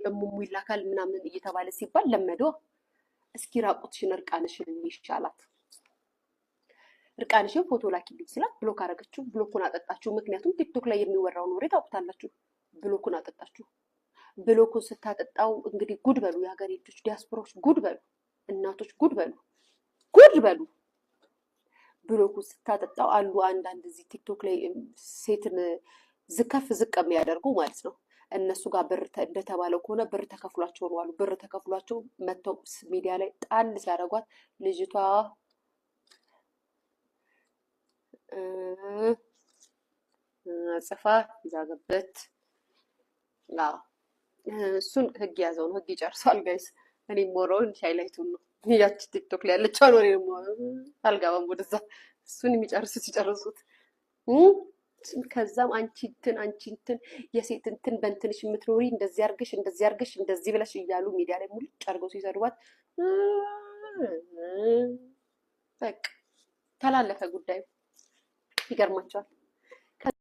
እሙሙ ይላካል ምናምን እየተባለ ሲባል ለመደው። እስኪ ራቁትሽን እርቃንሽን ይሻላት እርቃንሽን ፎቶ ላኪልኝ ሲላት ብሎክ አረገችው። ብሎኩን አጠጣችው። ምክንያቱም ቲክቶክ ላይ የሚወራውን ወሬ ታውቁታላችሁ። ብሎኩን አጠጣችው። ብሎኩን ስታጠጣው እንግዲህ ጉድ በሉ የሀገሬ ልጆች ዲያስፖራዎች ጉድ በሉ እናቶች ጉድ በሉ ጉድ በሉ። ብሎኩን ስታጠጣው አሉ አንዳንድ እዚህ ቲክቶክ ላይ ሴትን ዝከፍ ዝቅ የሚያደርጉ ማለት ነው። እነሱ ጋር ብር እንደተባለው ከሆነ ብር ተከፍሏቸው ነው አሉ። ብር ተከፍሏቸው መተው ሚዲያ ላይ ጣል ሲያደርጓት ልጅቷ ጽፋ ይዛገበት እሱን ህግ ያዘው ነው። ህግ ይጨርሳል ጋይስ። እኔ ሞራውን ሃይላይቱን ነው ያቺ ቲክቶክ ላይ ያለችው ነው። እኔ አልገባም ወደዛ። እሱን የሚጨርሱት ሲጨርሱት ከዛም አንቺ እንትን የሴት እንትን በእንትንሽ የምትኖሪ እንደዚህ አርገሽ እንደዚህ ብለሽ እያሉ ሚዲያ ላይ ሙሉ ጨርገው ሲሰድቧት በቃ ተላለፈ ጉዳዩ። ይገርማቸዋል።